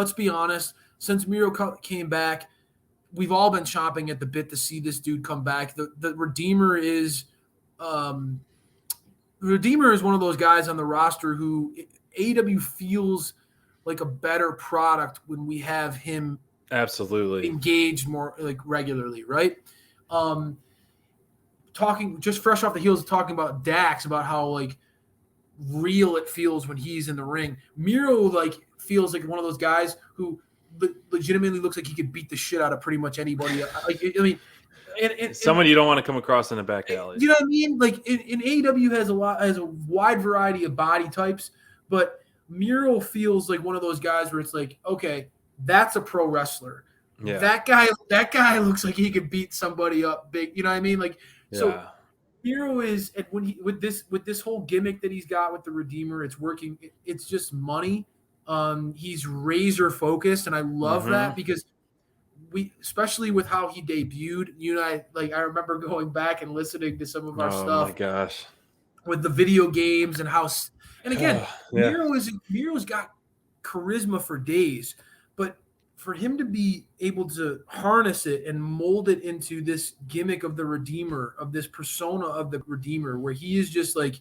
let's be honest. Since Miro came back, we've all been chomping at the bit to see this dude come back. The Redeemer is one of those guys on the roster who AEW feels like a better product when we have him absolutely engaged more like regularly, right? Talking just fresh off the heels of talking about Dax, about how like real it feels when he's in the ring. Miro like feels like one of those guys who legitimately looks like he could beat the shit out of pretty much anybody. Like, I mean, someone you don't want to come across in the back alley. You know what I mean? Like in AEW has a wide variety of body types, but Miro feels like one of those guys where it's like, okay, that's a pro wrestler. Yeah. That guy looks like he could beat somebody up big. You know what I mean? Like, so Miro is, and when he with this whole gimmick that he's got with the Redeemer, it's working. It's just money. He's razor focused, and I love that because especially with how he debuted. You and I remember going back and listening to some of our stuff. Oh my gosh, with the video games and how, and again, Miro's got charisma for days, but for him to be able to harness it and mold it into this gimmick of the Redeemer, of this persona of the Redeemer, where he is just like,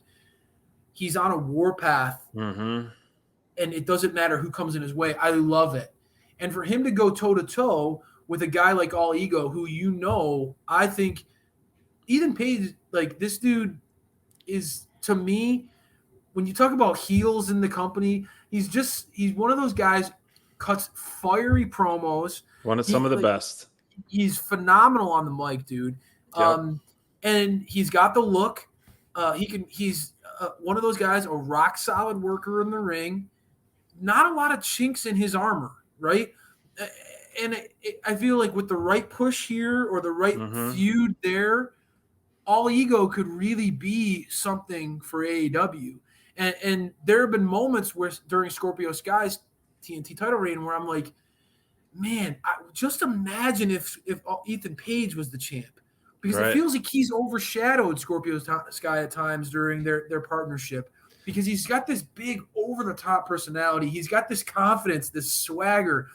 he's on a warpath and it doesn't matter who comes in his way. I love it. And for him to go toe to toe with a guy like All Ego, who, I think Ethan Page, like this dude is, to me, when you talk about heels in the company, he's one of those guys, cuts fiery promos. Some of the best. He's phenomenal on the mic, dude. Yep. And he's got the look. He's one of those guys, a rock solid worker in the ring. Not a lot of chinks in his armor, right? And I feel like with the right push here or the right feud there, All Ego could really be something for AEW. And there have been moments where during Scorpio Sky's TNT title reign where I'm like, man, just imagine if Ethan Page was the champ, because it feels like he's overshadowed Scorpio Sky at times during their partnership, because he's got this big over the top personality. He's got this confidence, this swagger.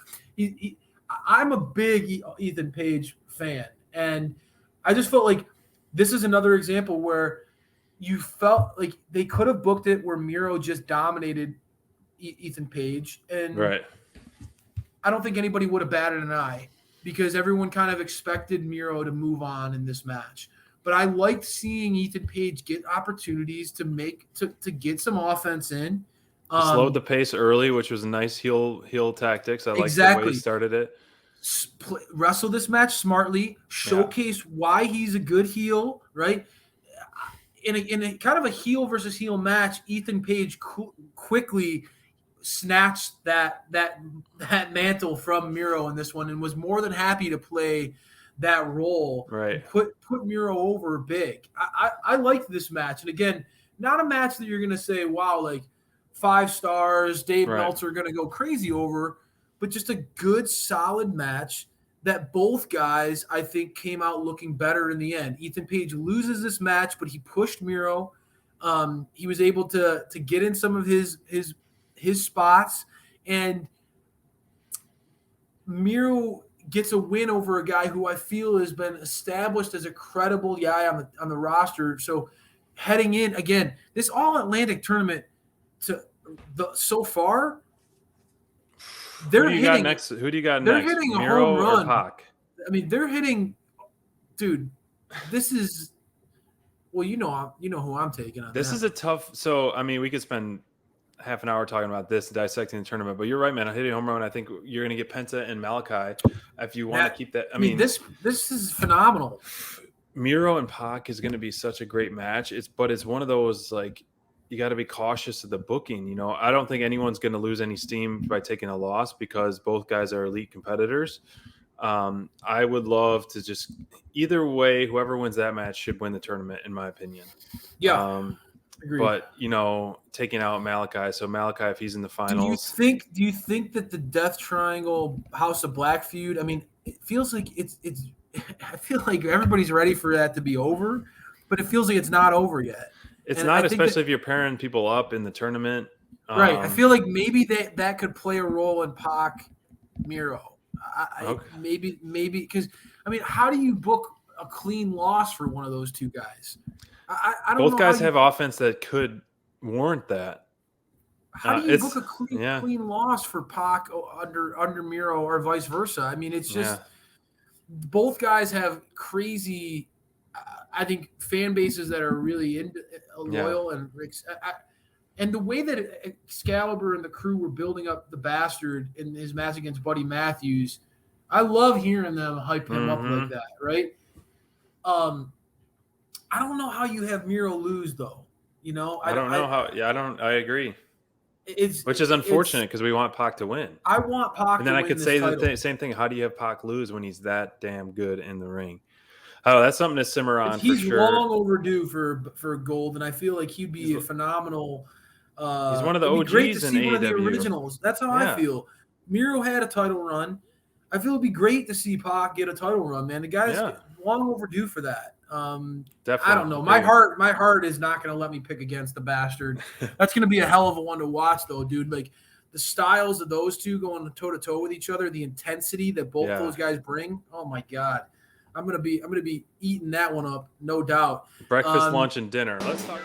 I'm a big Ethan Page fan, and I just felt like this is another example where you felt like they could have booked it where Miro just dominated Ethan Page, and I don't think anybody would have batted an eye, because everyone kind of expected Miro to move on in this match. But I liked seeing Ethan Page get opportunities to get some offense in. Slowed the pace early, which was a nice heel tactics. I like the way he started it. Wrestle this match smartly, showcase why he's a good heel, right? In a kind of a heel versus heel match, Ethan Page quickly snatched that mantle from Miro in this one, and was more than happy to play that role. Right. Put Miro over big. I liked this match, and again, not a match that you're going to say, wow, like 5 stars, Dave Meltzer going to go crazy over, but just a good, solid match that both guys, I think, came out looking better in the end. Ethan Page loses this match, but he pushed Miro. He was able to get in some of his spots, and Miro gets a win over a guy who I feel has been established as a credible guy on the roster. So heading in, again, this All-Atlantic tournament so far, Who do you got next? They're hitting a Miro home run. Or Pac? I mean, they're hitting, dude. This is, well, you know who I'm taking on. This is a tough. So I mean, we could spend half an hour talking about this, dissecting the tournament. But you're right, man. I'm hitting home run. I think you're going to get Penta and Malachi if you want to keep that. I mean, this is phenomenal. Miro and Pac is going to be such a great match. But it's one of those, like, you got to be cautious of the booking. You know, I don't think anyone's going to lose any steam by taking a loss, because both guys are elite competitors. I would love to just, either way, whoever wins that match should win the tournament, in my opinion. Yeah. Agreed. But, taking out Malachi. So Malachi, if he's in the finals, do you think that the Death Triangle House of Black feud, I mean, it feels like it's I feel like everybody's ready for that to be over, but it feels like it's not over yet. It's not, especially if you're pairing people up in the tournament. Right. I feel like maybe that could play a role in Pac Miro. Okay. Maybe because I mean, how do you book a clean loss for one of those two guys? I don't Both know guys how have offense that could warrant that. how do you book It's a yeah, clean loss for Pac under Miro or vice versa? I mean, it's just yeah, both guys have crazy. I think fan bases that are really yeah. loyal and the way that Excalibur and the crew were building up the Bastard in his match against Buddy Matthews, I love hearing them hype him up like Mm-hmm. that, right? I don't know how you have Miro lose though. You know, I don't know how. Yeah, I agree. Which is it's. unfortunate because we want Pac to win. I want Pac And to then I win could this say title. same thing. How do you have Pac lose when he's that damn good in the ring? Oh, that's something to simmer on for He's sure. long overdue for gold, and I feel like he'd be a phenomenal. He's one of the It'd be great to OGs in see one of the AEW. originals. That's how I Yeah, feel. Miro had a title run. I feel it'd be great to see Pac get a title run, man. The guy's yeah, long overdue for that. I don't definitely know. agreed. My heart is not going to let me pick against the Bastard. That's going to be a hell of a one to watch, though, dude. Like the styles of those two going toe to toe with each other, the intensity that both Yeah, those guys bring. Oh my god, I'm gonna be eating that one up, no doubt. breakfast, lunch, and dinner. Let's talk.